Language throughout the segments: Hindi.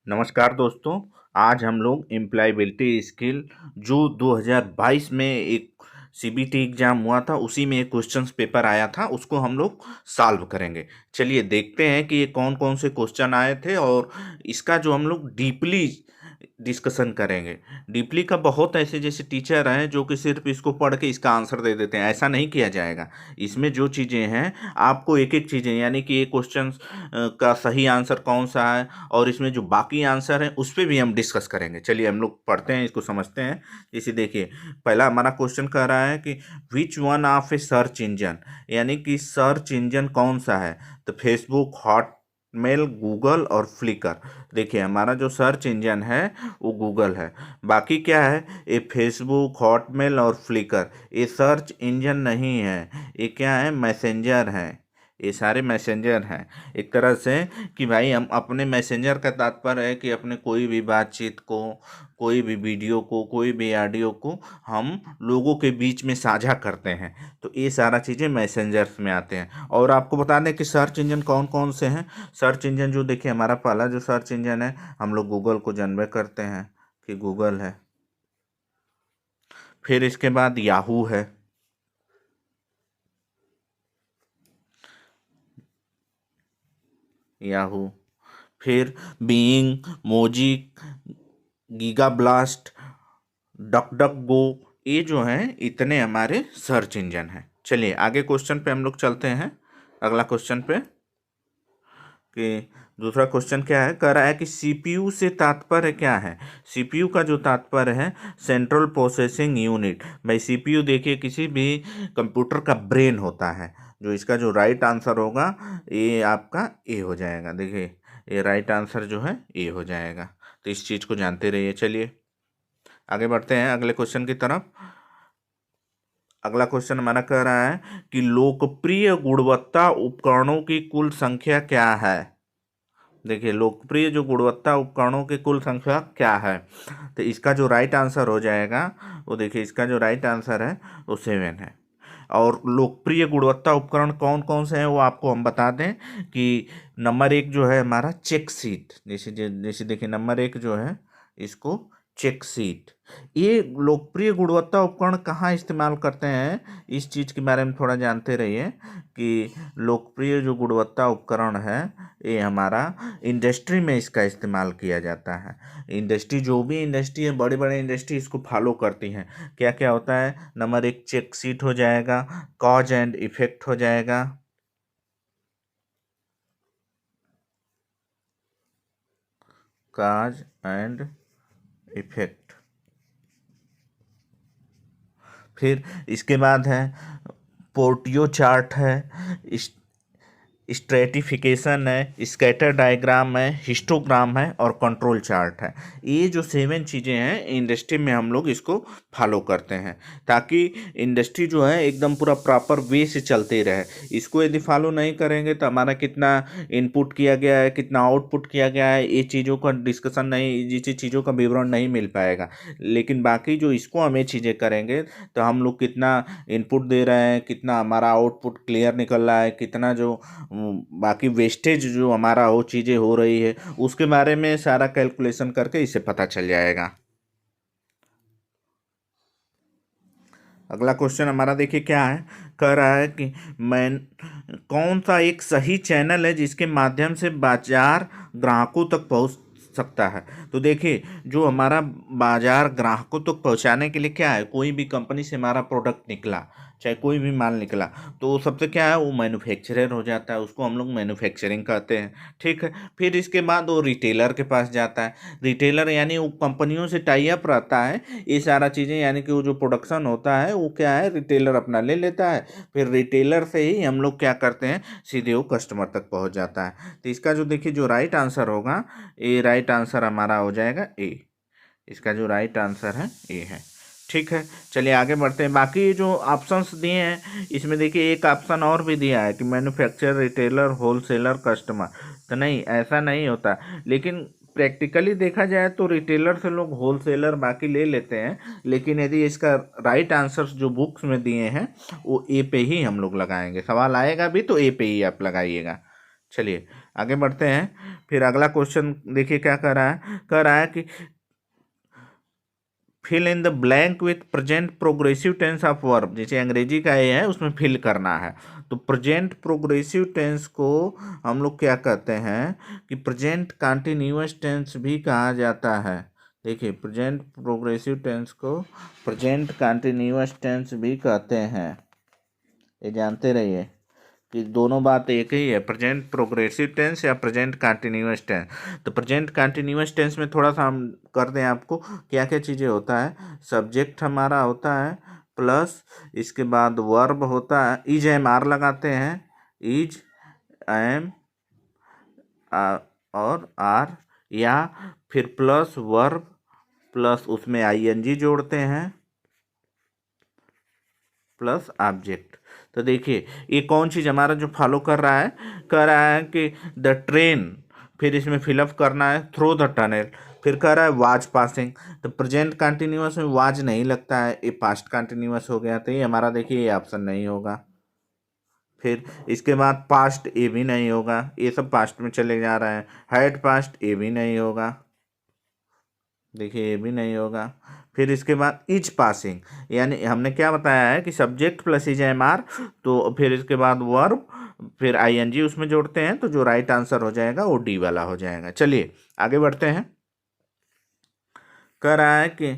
नमस्कार दोस्तों। आज हम लोग एम्प्लॉयबिलिटी स्किल जो 2022 में एक सीबीटी एग्जाम हुआ था, उसी में एक क्वेश्चंस पेपर आया था, उसको हम लोग सॉल्व करेंगे। चलिए देखते हैं कि ये कौन कौन से क्वेश्चन आए थे और इसका जो हम लोग डीपली डिस्कशन करेंगे। डीपली का बहुत ऐसे जैसे टीचर हैं जो कि सिर्फ इसको पढ़ के इसका आंसर दे देते हैं, ऐसा नहीं किया जाएगा। इसमें जो चीज़ें हैं आपको एक एक चीज़ें, यानी कि ये क्वेश्चन का सही आंसर कौन सा है और इसमें जो बाकी आंसर है उस पर भी हम डिस्कस करेंगे। चलिए हम लोग पढ़ते हैं, इसको समझते हैं। जैसे देखिए, पहला हमारा क्वेश्चन कह रहा है कि which one of A search engine, यानी कि सर्च इंजन कौन सा है। तो फेसबुक, हॉटमेल, गूगल और फ्लिकर। देखिए हमारा जो सर्च इंजन है वो गूगल है। बाकी क्या है, ये फेसबुक, हॉटमेल और फ्लिकर, ये सर्च इंजन नहीं है, ये क्या है, मैसेंजर है। ये सारे मैसेंजर हैं एक तरह से, कि भाई हम अपने मैसेंजर का तात्पर्य है कि अपने कोई भी बातचीत को, कोई भी वीडियो को, कोई भी ऑडियो को हम लोगों के बीच में साझा करते हैं। तो ये सारा चीज़ें मैसेंजर्स में आते हैं। और आपको बता दें कि सर्च इंजन कौन कौन से हैं। सर्च इंजन जो देखिए, हमारा पहला जो सर्च इंजन है, हम लोग गूगल को जानबे करते हैं कि गूगल है। फिर इसके बाद याहू है। याहू। फिर Bing, Mojeek, Gigablast, DuckDuckGo, ये जो हैं इतने हमारे सर्च इंजन हैं। चलिए आगे क्वेश्चन पे हम लोग चलते हैं। अगला क्वेश्चन पे कि दूसरा क्वेश्चन क्या है, कह रहा है कि सीपीयू से तात्पर्य क्या है। सीपीयू का जो तात्पर्य है, सेंट्रल प्रोसेसिंग यूनिट। भाई सीपीयू देखिए किसी भी कंप्यूटर का ब्रेन होता है। जो इसका जो राइट आंसर होगा ये आपका ए हो जाएगा। देखिए ये राइट आंसर जो है ए हो जाएगा। तो इस चीज़ को जानते रहिए। चलिए आगे बढ़ते हैं अगले क्वेश्चन की तरफ। अगला क्वेश्चन हमारा कह रहा है कि लोकप्रिय गुणवत्ता उपकरणों की कुल संख्या क्या है। देखिए लोकप्रिय जो गुणवत्ता उपकरणों की कुल संख्या क्या है। तो इसका जो राइट आंसर हो जाएगा वो, देखिए इसका जो राइट आंसर है वो 7 है। और लोकप्रिय गुणवत्ता उपकरण कौन कौन से हैं वो आपको हम बता दें कि नंबर 1 जो है हमारा चेक सीट। जैसे जैसे देखिए नंबर 1 जो है इसको चेक सीट। ये लोकप्रिय गुणवत्ता उपकरण कहाँ इस्तेमाल करते हैं, इस चीज़ के बारे में थोड़ा जानते रहिए कि लोकप्रिय जो गुणवत्ता उपकरण है ये हमारा इंडस्ट्री में इसका इस्तेमाल किया जाता है। इंडस्ट्री, जो भी इंडस्ट्री है, बड़े बड़े इंडस्ट्री इसको फॉलो करती हैं। क्या क्या होता है, नंबर 1 चेक सीट हो जाएगा, कॉज एंड इफेक्ट हो जाएगा, काज एंड इफेक्ट। फिर इसके बाद है पोर्टियो चार्ट है, स्ट्रेटिफिकेशन है, स्कैटर डायग्राम है, हिस्टोग्राम है और कंट्रोल चार्ट है। ये जो 7 चीज़ें हैं इंडस्ट्री में हम लोग इसको फॉलो करते हैं, ताकि इंडस्ट्री जो है एकदम पूरा प्रॉपर वे से चलते रहे। इसको यदि फॉलो नहीं करेंगे तो हमारा कितना इनपुट किया गया है, कितना आउटपुट किया गया है, ये चीज़ों का डिस्कशन नहीं, जिस चीज़ों का विवरण नहीं मिल पाएगा। लेकिन बाकी जो इसको हम ये चीज़ें करेंगे तो हम लोग कितना इनपुट दे रहे हैं, कितना हमारा आउटपुट क्लियर निकल रहा है, कितना जो बाकी वेस्टेज जो हमारा वो चीज़ें हो रही है, उसके बारे में सारा कैलकुलेशन करके इसे पता चल जाएगा। अगला क्वेश्चन हमारा देखिए क्या है, कह रहा है कि मैं कौन सा एक सही चैनल है जिसके माध्यम से बाजार ग्राहकों तक पहुंच सकता है। तो देखिए जो हमारा बाजार ग्राहकों तक पहुंचाने के लिए क्या है, कोई भी कंपनी से हमारा प्रोडक्ट निकला, चाहे कोई भी माल निकला, तो सबसे क्या है, वो मैन्युफैक्चरर हो जाता है, उसको हम लोग मैन्युफैक्चरिंग कहते हैं। ठीक है। फिर इसके बाद वो रिटेलर के पास जाता है। रिटेलर यानी वो कंपनियों से टाई अप रहता है, ये सारा चीज़ें, यानी कि वो जो प्रोडक्शन होता है वो क्या है, रिटेलर अपना ले लेता है। फिर रिटेलर से ही हम लोग क्या करते हैं, सीधे वो कस्टमर तक पहुंच जाता है। तो इसका जो देखिए जो राइट आंसर होगा, ये राइट आंसर हमारा हो जाएगा ए। इसका जो राइट आंसर है ए है। ठीक है। चलिए आगे बढ़ते हैं। बाकी जो ऑप्शंस दिए हैं इसमें देखिए एक ऑप्शन और भी दिया है कि मैन्युफैक्चरर, रिटेलर, होलसेलर, कस्टमर। तो नहीं, ऐसा नहीं होता। लेकिन प्रैक्टिकली देखा जाए तो रिटेलर से लोग होलसेलर बाकी ले लेते हैं। लेकिन यदि इसका राइट आंसर्स जो बुक्स में दिए हैं वो ए पे ही हम लोग लगाएंगे। सवाल आएगा भी तो ए पे ही आप लगाइएगा। चलिए आगे बढ़ते हैं। फिर अगला क्वेश्चन देखिए क्या कर रहा है कि fill in the blank with present progressive tense of verb, जैसे अंग्रेजी का ये है उसमें फिल करना है। तो प्रेजेंट प्रोग्रेसिव टेंस को हम लोग क्या कहते हैं कि प्रेजेंट कंटिन्यूअस टेंस भी कहा जाता है। देखिए प्रेजेंट प्रोग्रेसिव टेंस को प्रेजेंट कंटिन्यूअस टेंस भी कहते हैं, ये जानते रहिए कि दोनों बात एक ही है, प्रेजेंट प्रोग्रेसिव टेंस या प्रेजेंट कंटिन्यूअस टेंस। तो प्रेजेंट कंटिन्यूअस टेंस में थोड़ा सा हम कर दें आपको, क्या क्या चीज़ें होता है। सब्जेक्ट हमारा होता है प्लस इसके बाद वर्ब होता है, इज एम आर लगाते हैं, इज एम और आर, या फिर प्लस वर्ब प्लस उसमें आईएनजी जोड़ते हैं प्लस ऑब्जेक्ट। तो देखिए ये कौन चीज़ हमारा जो फॉलो कर रहा है कि द ट्रेन, फिर इसमें फिलअप करना है थ्रू द टनल, फिर कह रहा है वाज पासिंग। तो प्रेजेंट कंटिन्यूअस में वाज नहीं लगता है, ये पास्ट कंटिन्यूअस हो गया, तो ये हमारा देखिए ये ऑप्शन नहीं होगा। फिर इसके बाद पास्ट, ये भी नहीं होगा, ये सब पास्ट में चले जा रहे हैं। हैड पास्ट, ये भी नहीं होगा, देखिए ये भी नहीं होगा। फिर इसके बाद इज पासिंग, यानी हमने क्या बताया है कि subject plus is am are, तो फिर इसके बाद वर्ब फिर आईएनजी उसमें जोड़ते हैं, तो जो राइट आंसर हो जाएगा वो डी वाला हो जाएगा। चलिए आगे बढ़ते हैं। कह रहा है कि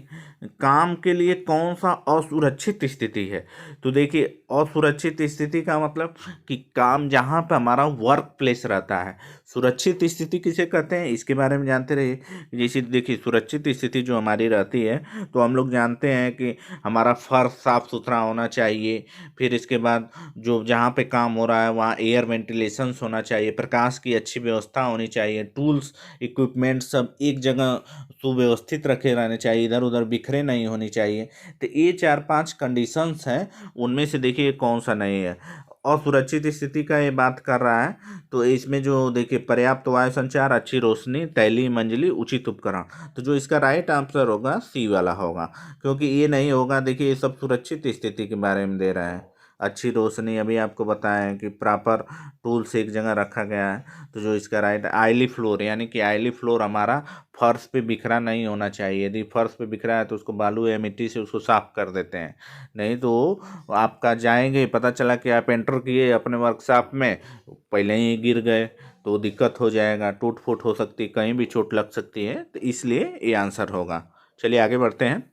काम के लिए कौन सा असुरक्षित स्थिति है। तो देखिए असुरक्षित स्थिति का मतलब कि काम जहाँ पे हमारा वर्क प्लेस रहता है। सुरक्षित स्थिति किसे कहते हैं इसके बारे में जानते रहिए। जैसे देखिए सुरक्षित स्थिति जो हमारी रहती है, तो हम लोग जानते हैं कि हमारा फर्श साफ सुथरा होना चाहिए, फिर इसके बाद जो जहाँ पे काम हो रहा है वहाँ एयर वेंटिलेशन होना चाहिए, प्रकाश की अच्छी व्यवस्था होनी चाहिए, टूल्स इक्विपमेंट सब एक जगह सुव्यवस्थित रखे रहने चाहिए, इधर उधर बिखरे नहीं होनी चाहिए। तो ये 4-5 कंडीशंस हैं, उनमें से देखिए कौन सा नहीं है। और सुरक्षित स्थिति का ये बात कर रहा है, तो इसमें जो देखिए पर्याप्त वायु संचार, अच्छी रोशनी, तैलीय मंजिली, उचित उपकरण, तो जो इसका राइट आंसर होगा सी वाला होगा, क्योंकि ये नहीं होगा। देखिए ये सब सुरक्षित स्थिति के बारे में दे रहा है। अच्छी रोशनी अभी आपको बताया है कि प्रॉपर टूल्स एक जगह रखा गया है, तो जो इसका राइट आइली फ्लोर, यानी कि आइली फ्लोर हमारा फर्श पे बिखरा नहीं होना चाहिए। यदि फर्श पे बिखरा है तो उसको बालू या मिट्टी से उसको साफ कर देते हैं, नहीं तो आपका जाएंगे पता चला कि आप एंटर किए अपने वर्कशॉप में, पहले ही गिर गए तो दिक्कत हो जाएगा, टूट फूट हो सकती है, कहीं भी चोट लग सकती है, तो इसलिए ये आंसर होगा। चलिए आगे बढ़ते हैं।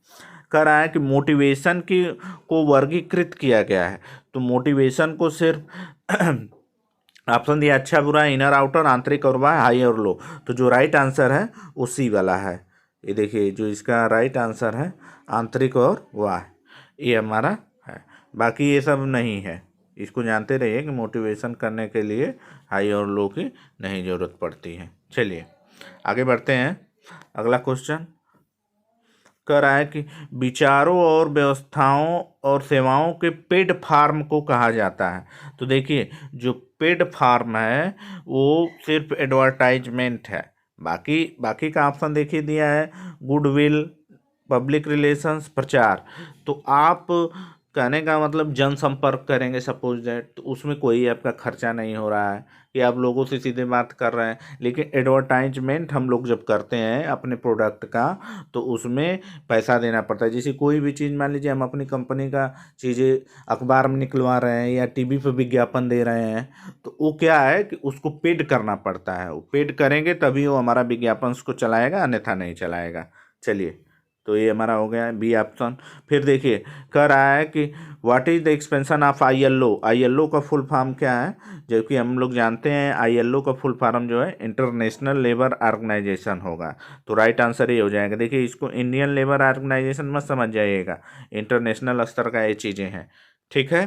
कह रहा है कि मोटिवेशन की को वर्गीकृत किया गया है। तो मोटिवेशन को सिर्फ ऑप्शन दिया अच्छा बुरा, इनर आउटर, आंतरिक और बाह्य, हाई और लो, तो जो राइट आंसर है वो सी वाला है। ये देखिए जो इसका राइट आंसर है आंतरिक और बाह्य, ये हमारा है, बाकी ये सब नहीं है। इसको जानते रहिए कि मोटिवेशन करने के लिए हाई और लो की नहीं ज़रूरत पड़ती है। चलिए आगे बढ़ते हैं। अगला क्वेश्चन कह रहा है कि विचारों और व्यवस्थाओं और सेवाओं के पेड फार्म को कहा जाता है। तो देखिए जो पेड फार्म है वो सिर्फ एडवर्टाइजमेंट है, बाकी बाकी का ऑप्शन देखिए दिया है गुडविल, पब्लिक रिलेशंस, प्रचार। तो आप कहने का मतलब जनसंपर्क करेंगे सपोज दैट, तो उसमें कोई आपका खर्चा नहीं हो रहा है कि आप लोगों से सीधे बात कर रहे हैं। लेकिन एडवर्टाइजमेंट हम लोग जब करते हैं अपने प्रोडक्ट का, तो उसमें पैसा देना पड़ता है। जैसे कोई भी चीज़ मान लीजिए हम अपनी कंपनी का चीज़ें अखबार में निकलवा रहे हैं या टीवी पर विज्ञापन दे रहे हैं, तो वो क्या है कि उसको पेड करना पड़ता है। वो पेड करेंगे तभी वो हमारा विज्ञापन को चलाएगा, अन्यथा नहीं चलाएगा। चलिए तो ये हमारा हो गया बी ऑप्शन। फिर देखिए कह रहा है कि what is the expansion of ILO। ILO का फुल फॉर्म क्या है, जबकि हम लोग जानते हैं ILO का फुल फॉर्म जो है इंटरनेशनल लेबर ऑर्गेनाइजेशन होगा, तो राइट आंसर ये हो जाएगा। देखिए इसको इंडियन लेबर ऑर्गेनाइजेशन मत समझ जाइएगा, इंटरनेशनल स्तर का ये चीज़ें हैं, ठीक है।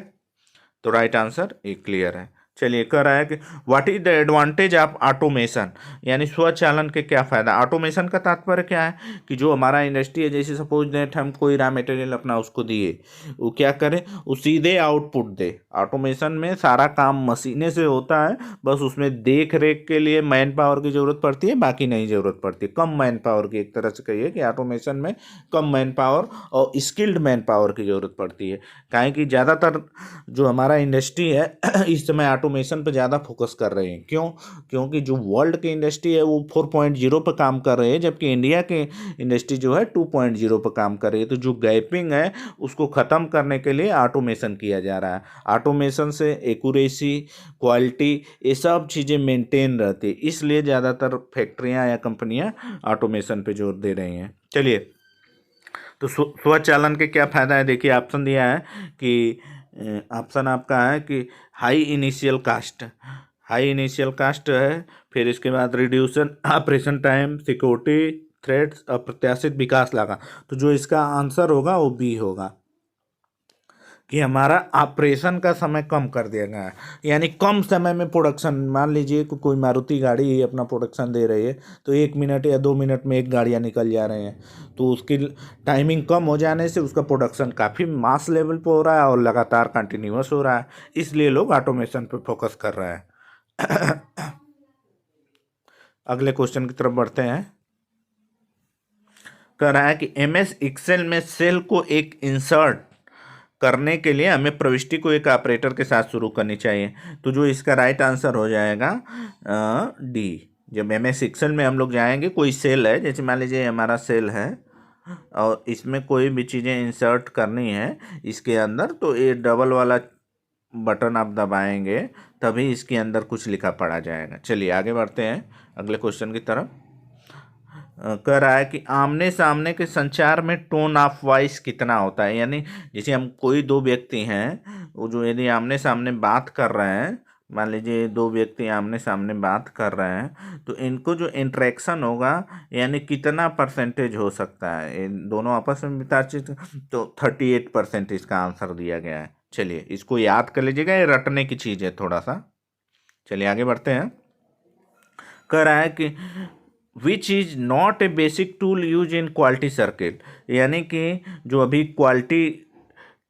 तो राइट आंसर ये क्लियर है। चलिए कह रहा है कि what is the advantage of automation, यानी स्वचालन के क्या फ़ायदा। ऑटोमेशन का तात्पर्य क्या है कि जो हमारा इंडस्ट्री है, जैसे सपोज दैट हम कोई रॉ मटेरियल अपना उसको दिए, वो क्या करे, वो सीधे आउटपुट दे। ऑटोमेशन में सारा काम मशीनें से होता है, बस उसमें देख रेख के लिए मैन पावर की ज़रूरत पड़ती है, बाकी नहीं ज़रूरत पड़ती, कम मैन पावर की। एक तरह से कहिए कि ऑटोमेशन में कम मैन पावर और स्किल्ड मैन पावर की ज़रूरत पड़ती है। काहे कि ज़्यादातर जो हमारा इंडस्ट्री है इस समय ऑटोमेशन पे ज़्यादा फोकस कर रहे हैं। क्यों? क्योंकि जो वर्ल्ड की इंडस्ट्री है वो 4.0 पर काम कर रही है, जबकि इंडिया की इंडस्ट्री जो है 2.0 पर काम कर रही है। तो जो गैपिंग है उसको ख़त्म करने के लिए ऑटोमेशन किया जा रहा है। ऑटोमेशन से एक्यूरेसी, क्वालिटी, ये सब चीज़ें मेंटेन रहती है, इसलिए ज़्यादातर फैक्ट्रियाँ या कंपनियाँ ऑटोमेशन पे जोर दे रही हैं। चलिए, तो स्वचालन के क्या फ़ायदा है, देखिए ऑप्शन दिया है कि ऑप्शन आपका है कि high initial cost, high initial cost है, फिर इसके बाद reduction operation time, security threats, अप्रत्याशित विकास लागत। तो जो इसका आंसर होगा वो बी होगा कि हमारा ऑपरेशन का समय कम कर दिया गया है, यानी कम समय में प्रोडक्शन। मान लीजिए कि कोई मारुति गाड़ी अपना प्रोडक्शन दे रही है, तो 1 मिनट या 2 मिनट में एक गाड़ियाँ निकल जा रही हैं, तो उसकी टाइमिंग कम हो जाने से उसका प्रोडक्शन काफ़ी मास लेवल पे हो रहा है और लगातार कंटिन्यूअस हो रहा है, इसलिए लोग ऑटोमेशन पे फोकस कर रहे हैं। अगले क्वेश्चन की तरफ बढ़ते हैं। कह रहा है कि MS एक्सेल में सेल को एक इंसर्ट करने के लिए हमें प्रविष्टि को एक ऑपरेटर के साथ शुरू करनी चाहिए। तो जो इसका राइट आंसर हो जाएगा डी। जब MS एक्सेल में हम लोग जाएंगे, कोई सेल है, जैसे मान लीजिए हमारा सेल है और इसमें कोई भी चीज़ें इंसर्ट करनी है इसके अंदर, तो ये डबल वाला बटन आप दबाएंगे तभी इसके अंदर कुछ लिखा पड़ा जाएगा। चलिए आगे बढ़ते हैं अगले क्वेश्चन की तरफ। कह रहा है कि आमने सामने के संचार में टोन ऑफ वॉइस कितना होता है, यानी जैसे हम कोई दो व्यक्ति हैं, वो जो यदि आमने सामने बात कर रहे हैं, मान लीजिए दो व्यक्ति आमने सामने बात कर रहे हैं, तो इनको जो इंटरेक्शन होगा यानी कितना परसेंटेज हो सकता है, इन दोनों आपस में बातचीत, तो 38% इसका आंसर दिया गया है। चलिए इसको याद कर लीजिएगा, ये रटने की चीज़ है थोड़ा सा। चलिए आगे बढ़ते हैं। कह रहा है कि which is not a basic tool use in quality circuit, यानी कि जो अभी क्वालिटी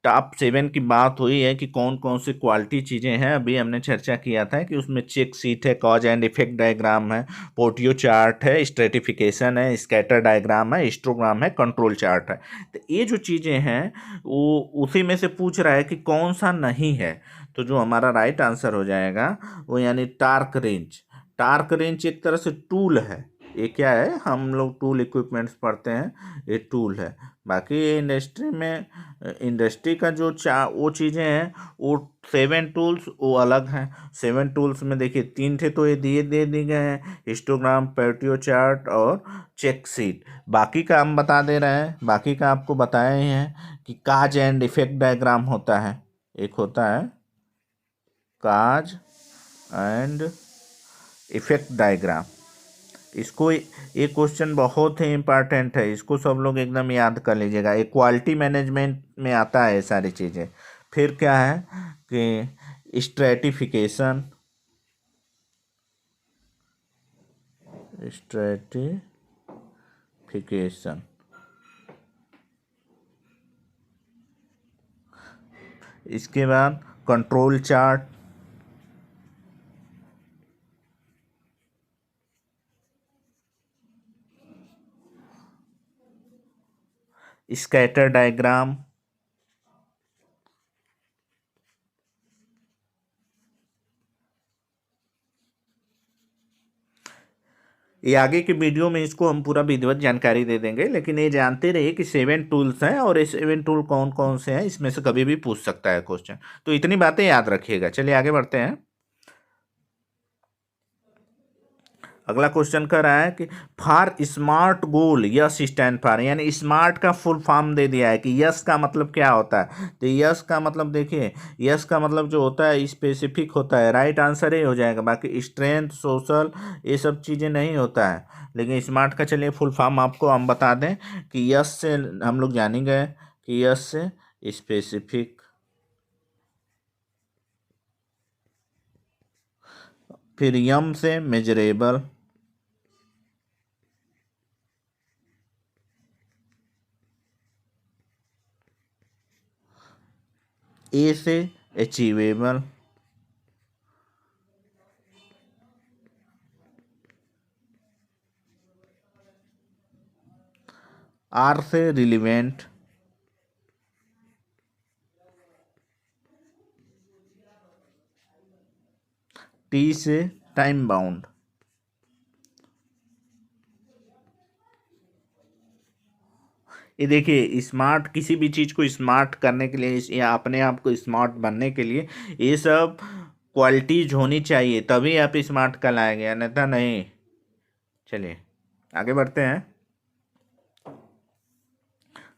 टॉप 7 की बात हुई है कि कौन कौन सी क्वालिटी चीज़ें हैं, अभी हमने चर्चा किया था कि उसमें चेक सीट है, कॉज एंड इफेक्ट डायग्राम है, पोर्टियो चार्ट है, स्ट्रेटिफिकेशन है, स्कैटर डायग्राम है, हिस्टोग्राम है, कंट्रोल चार्ट है। तो ये जो चीज़ें हैं वो उसी में से पूछ रहा है कि कौन सा नहीं है। तो जो हमारा राइट आंसर हो जाएगा वो यानी टार्क रेंज। टार्क रेंज एक तरह से टूल है, ये क्या है, हम लोग टूल इक्विपमेंट्स पढ़ते हैं, ये टूल है। बाकी ये इंडस्ट्री में, इंडस्ट्री का जो वो चीज़ें हैं वो 7 टूल्स वो अलग हैं। 7 टूल्स में देखिए 3 थे तो ये दे दिए गए हैं, हिस्टोग्राम, पेर्टियो चार्ट और चेक सीट। बाकी का हम बता दे रहे हैं, बाकी का आपको बताए ही हैं कि काज एंड इफेक्ट डायग्राम होता है, एक होता है काज एंड इफेक्ट डायग्राम। इसको, ये क्वेश्चन बहुत ही इम्पॉर्टेंट है, इसको सब लोग एकदम याद कर लीजिएगा, ये क्वालिटी मैनेजमेंट में आता है ये सारी चीज़ें। फिर क्या है कि स्ट्रेटिफिकेशन, स्ट्रेटिफिकेशन, इसके बाद कंट्रोल चार्ट, स्कैटर डायग्राम, ये आगे के वीडियो में इसको हम पूरा विधिवत जानकारी दे देंगे, लेकिन ये जानते रहिए कि 7 टूल्स हैं और ये 7 टूल कौन कौन से हैं, इसमें से कभी भी पूछ सकता है क्वेश्चन, तो इतनी बातें याद रखिएगा। चलिए आगे बढ़ते हैं। अगला क्वेश्चन कर रहा है कि for smart goal yes stand for, यानी स्मार्ट का फुल फॉर्म दे दिया है कि यस का मतलब क्या होता है। तो यस का मतलब देखिए, यस का मतलब जो होता है स्पेसिफिक होता है, राइट आंसर ही हो जाएगा, बाकी स्ट्रेंथ, सोशल, ये सब चीज़ें नहीं होता है। लेकिन स्मार्ट का चलिए फुल फॉर्म आपको हम बता दें कि यस से हम लोग जान ही गए कि यस से स्पेसिफिक, फिर यम से मेजरेबल, ए से अचीवेबल, आर से रिलीवेंट, टी से टाइम बाउंड। ये देखिए, स्मार्ट किसी भी चीज़ को स्मार्ट करने के लिए या अपने आप को स्मार्ट बनने के लिए ये सब क्वालिटीज होनी चाहिए, तभी आप स्मार्ट कहलाएंगे, अन्यथा नहीं। चलिए आगे बढ़ते हैं।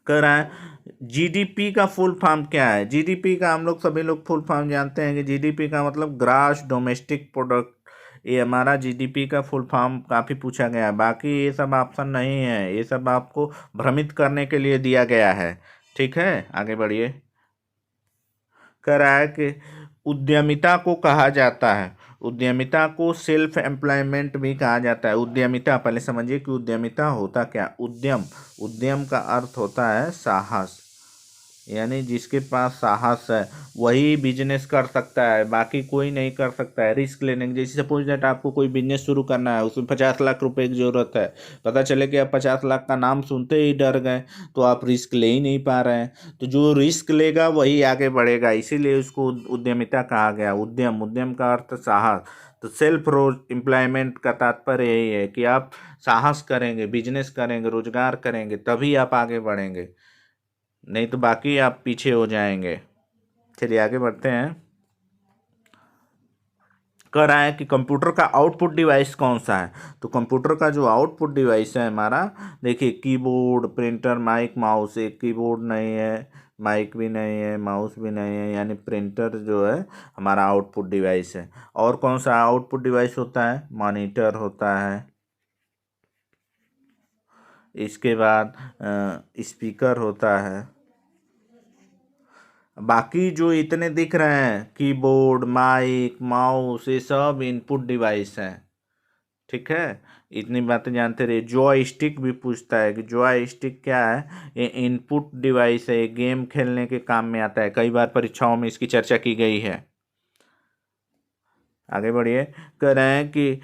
कह रहा है जीडीपी का फुल फॉर्म क्या है। जीडीपी का हम लोग सभी लोग फुल फॉर्म जानते हैं कि जीडीपी का मतलब ग्रॉस डोमेस्टिक प्रोडक्ट। ये हमारा जीडीपी का फुल फॉर्म काफ़ी पूछा गया है। बाकी ये सब ऑप्शन नहीं है, ये सब आपको भ्रमित करने के लिए दिया गया है। ठीक है, आगे बढ़िए। कह रहा है कि उद्यमिता को कहा जाता है, उद्यमिता को सेल्फ एम्प्लॉयमेंट भी कहा जाता है। उद्यमिता पहले समझिए कि उद्यमिता होता क्या। उद्यम, उद्यम का अर्थ होता है साहस, यानी जिसके पास साहस है वही बिजनेस कर सकता है, बाकी कोई नहीं कर सकता है। रिस्क लेने की, जैसे सपोज दैट आपको कोई बिजनेस शुरू करना है, उसमें 50 लाख रुपए की जरूरत है, पता चले कि आप 50 लाख का नाम सुनते ही डर गए, तो आप रिस्क ले ही नहीं पा रहे हैं। तो जो रिस्क लेगा वही आगे बढ़ेगा, इसीलिए उसको उद्यमिता कहा गया। उद्यम, उद्यम का अर्थ साहस। तो सेल्फ एम्प्लॉयमेंट का तात्पर्य यही है कि आप साहस करेंगे, बिजनेस करेंगे, रोजगार करेंगे, तभी आप आगे बढ़ेंगे, नहीं तो बाकी आप पीछे हो जाएंगे। चलिए आगे बढ़ते हैं। कह रहा है कि कंप्यूटर का आउटपुट डिवाइस कौन सा है। तो कंप्यूटर का जो आउटपुट डिवाइस है हमारा, देखिए कीबोर्ड, प्रिंटर, माइक, माउस। एक कीबोर्ड नहीं है, माइक भी नहीं है, माउस भी नहीं है, यानी प्रिंटर जो है हमारा आउटपुट डिवाइस है। और कौन सा आउटपुट डिवाइस होता है, मॉनिटर होता है, इसके बाद स्पीकर होता है। बाकी जो इतने दिख रहे हैं, कीबोर्ड, माइक, माउस, ये सब इनपुट डिवाइस हैं। ठीक है, इतनी बातें जानते रहिए। जॉय स्टिक भी पूछता है कि जॉय स्टिक क्या है। ये इनपुट डिवाइस है, ये गेम खेलने के काम में आता है, कई बार परीक्षाओं में इसकी चर्चा की गई है। आगे बढ़िए। कह रहे हैं कि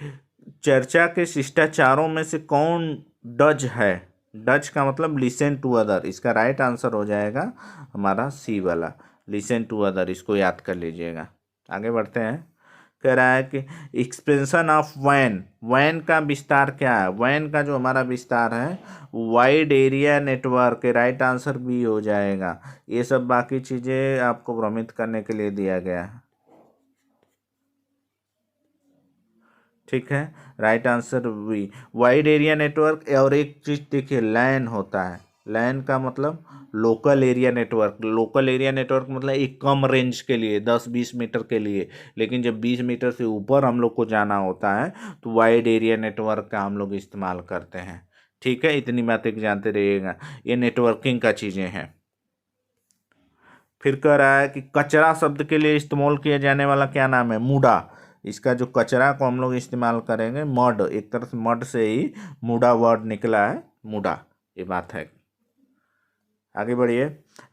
चर्चा के शिष्टाचारों में से कौन डज है। डज का मतलब लिसन टू अदर, इसका राइट आंसर हो जाएगा हमारा सी वाला, लिसन टू अदर। इसको याद कर लीजिएगा। आगे बढ़ते हैं। कह रहा है कि एक्सपेंशन ऑफ वैन, वैन का विस्तार क्या है। वैन का जो हमारा विस्तार है wide area network, right answer B हो जाएगा। ये सब बाकी चीज़ें आपको भ्रमित करने के लिए दिया गया है। ठीक है, right answer B, wide area network. और एक चीज़ देखिए, लैन होता है। लैन का मतलब local area network. Local area network मतलब एक कम रेंज के लिए, 10-20 मीटर के लिए। लेकिन जब 20 मीटर से ऊपर हम लोग को जाना होता है तो वाइड एरिया नेटवर्क का हम लोग इस्तेमाल करते हैं। ठीक है, इतनी बातें जानते रहिएगा, ये नेटवर्किंग का चीज़ें हैं। फिर कह रहा है कि कचरा शब्द के लिए इस्तेमाल किया जाने वाला क्या नाम है, मूडा। इसका जो कचरा को हम लोग इस्तेमाल करेंगे, मड, एक तरह से मड से ही मूडा वर्ड निकला है, मूडा, ये बात है। आगे बढ़िए।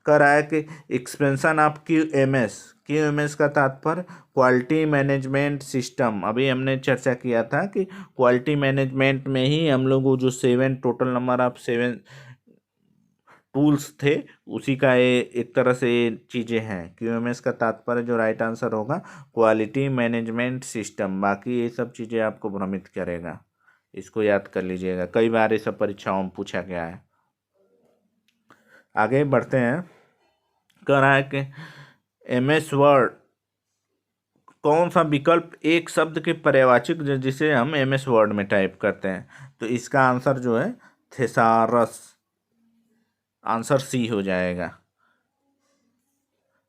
कह रहा है कि एक्सपेंशन ऑफ QMS, QMS का तात्पर्य क्वालिटी मैनेजमेंट सिस्टम। अभी हमने चर्चा किया था कि क्वालिटी मैनेजमेंट में ही हम लोग वो जो 7 टोटल नंबर ऑफ 7 टूल्स थे, उसी का ये एक तरह से चीज़ें हैं। QMS का तात्पर्य जो राइट आंसर होगा क्वालिटी मैनेजमेंट सिस्टम। बाकी ये सब चीज़ें आपको भ्रमित करेगा, इसको याद कर लीजिएगा, कई बार ये सब परीक्षाओं में पूछा गया है। आगे बढ़ते हैं। कह रहा है कि MS वर्ड कौन सा विकल्प एक शब्द के पर्यायवाची जिसे हम MS वर्ड में टाइप करते हैं। तो इसका आंसर जो है थेसारस, आंसर सी हो जाएगा।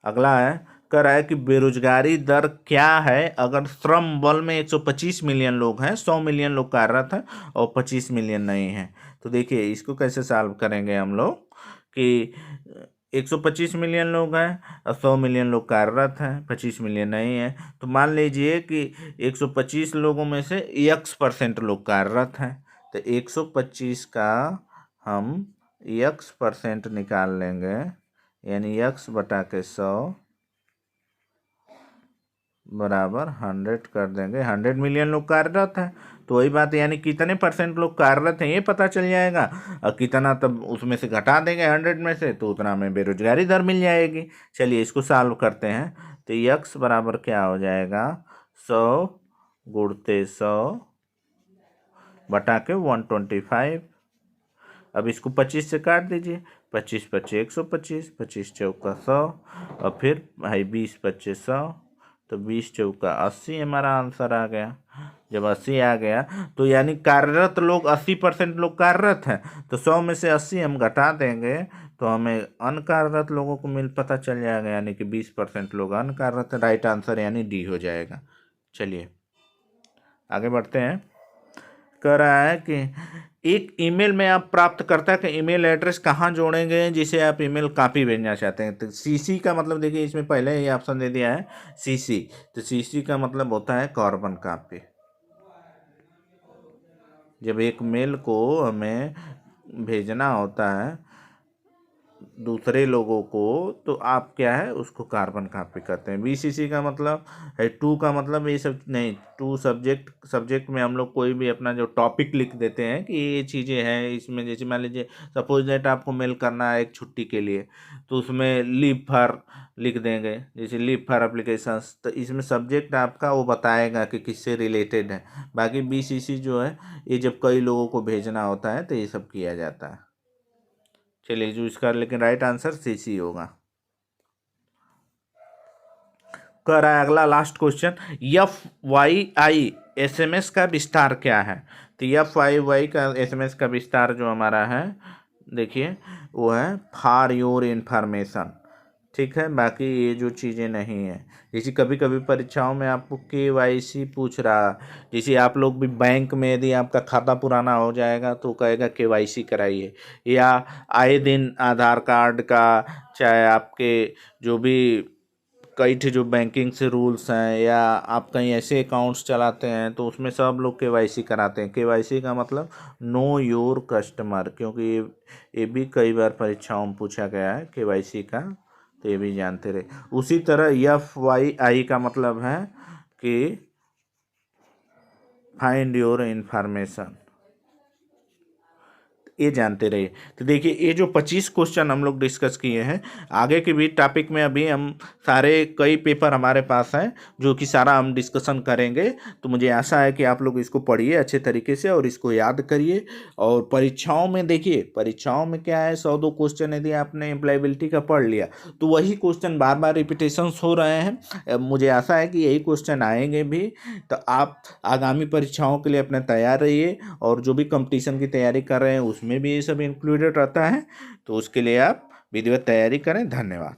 अगला है, कह रहा है कि बेरोजगारी दर क्या है अगर श्रम बल में 125 मिलियन लोग हैं, 100 मिलियन लोग कार्यरत हैं और 25 मिलियन नहीं हैं। तो देखिए इसको कैसे सॉल्व करेंगे हम लोग कि 125 मिलियन लोग हैं और 100 मिलियन लोग कार्यरत हैं, 25 मिलियन नहीं है। तो मान लीजिए कि 125 लोगों में से X% लोग कार्यरत हैं, तो 125 का हम X% निकाल लेंगे, यानी X/100 बराबर 100 कर देंगे। 100 मिलियन लोग कार्यरत हैं, तो वही बात है, यानी कितने परसेंट लोग कार्यरत हैं ये पता चल जाएगा, और कितना तब उसमें से घटा देंगे 100 में से, तो उतना में बेरोजगारी दर मिल जाएगी। चलिए इसको सॉल्व करते हैं। तो X बराबर क्या हो जाएगा, 100 गुणते 100 बटा के 125। अब इसको 25 से काट दीजिए, 25 पच्चे 125, 25 चौका 100, और फिर भाई 20 पच्चे 100, तो 20 चौका 80 हमारा आंसर आ गया। जब 80 आ गया तो यानी कार्यरत लोग 80% लोग कार्यरत हैं, तो 100 में से 80 हम घटा देंगे तो हमें अनकार्यरत लोगों को पता चल जाएगा, यानी कि 20% लोग अनकार्यरत। राइट आंसर यानी डी हो जाएगा। चलिए आगे बढ़ते हैं। कह रहा है कि एक ईमेल में आप प्राप्तकर्ता का ईमेल एड्रेस कहाँ जोड़ेंगे जिसे आप ईमेल कॉपी भेजना चाहते हैं। तो सीसी का मतलब देखिए, इसमें पहले ही ऑप्शन दे दिया है सीसी, तो सीसी का मतलब होता है कार्बन कॉपी। जब एक मेल को हमें भेजना होता है दूसरे लोगों को, तो आप क्या है उसको कार्बन कॉपी करते हैं। बीसीसी का मतलब है, टू का मतलब ये सब नहीं, टू सब्जेक्ट में हम लोग कोई भी अपना जो टॉपिक लिख देते हैं कि ये चीज़ें हैं इसमें। जैसे मान लीजिए सपोज दैट आपको मेल करना है एक छुट्टी के लिए, तो उसमें लीव फॉर लिख देंगे, जैसे लीव फॉर एप्लीकेशंस, तो इसमें सब्जेक्ट आपका वो बताएगा कि किससे रिलेटेड है। बाकी बीसीसी जो है ये जब कई लोगों को भेजना होता है तो ये सब किया जाता है। चलिए जो इसका लेकिन राइट आंसर सीसी होगा। कह रहा है अगला लास्ट क्वेश्चन, FYI SMS का विस्तार क्या है। तो FYI का SMS का विस्तार जो हमारा है देखिए वो है फॉर योर इंफॉर्मेशन, ठीक है। बाकी ये जो चीज़ें नहीं है, जैसे कभी कभी परीक्षाओं में आपको KYC पूछ रहा, जैसे आप लोग भी बैंक में यदि आपका खाता पुराना हो जाएगा तो कहेगा KYC कराइए, या आए दिन आधार कार्ड का, चाहे आपके जो भी कई ठे जो बैंकिंग से रूल्स हैं, या आप कहीं ऐसे अकाउंट्स चलाते हैं तो उसमें सब लोग KYC कराते हैं। KYC का मतलब नो योर कस्टमर, क्योंकि ये भी कई बार परीक्षाओं में पूछा गया है KYC का, तो ये भी जानते रहे। उसी तरह FYI का मतलब है कि फाइंड योर इंफॉर्मेशन, ये जानते रहिए। तो देखिए ये जो 25 क्वेश्चन हम लोग डिस्कस किए हैं, आगे के भी टॉपिक में अभी हम सारे कई पेपर हमारे पास हैं जो कि सारा हम डिस्कशन करेंगे। तो मुझे आशा है कि आप लोग इसको पढ़िए अच्छे तरीके से और इसको याद करिए। और परीक्षाओं में देखिए, परीक्षाओं में क्या है 100-2 क्वेश्चन यदि आपने एम्प्लॉयबिलिटी का पढ़ लिया तो वही क्वेश्चन बार बार रिपीटेशंस हो रहे हैं। मुझे आशा है कि यही क्वेश्चन आएंगे भी। तो आप आगामी परीक्षाओं के लिए अपने तैयार रहिए, और जो भी कंपटीशन की तैयारी कर रहे हैं उसमें भी ये सब इंक्लूडेड रहता है, तो उसके लिए आप विधिवत तैयारी करें। धन्यवाद।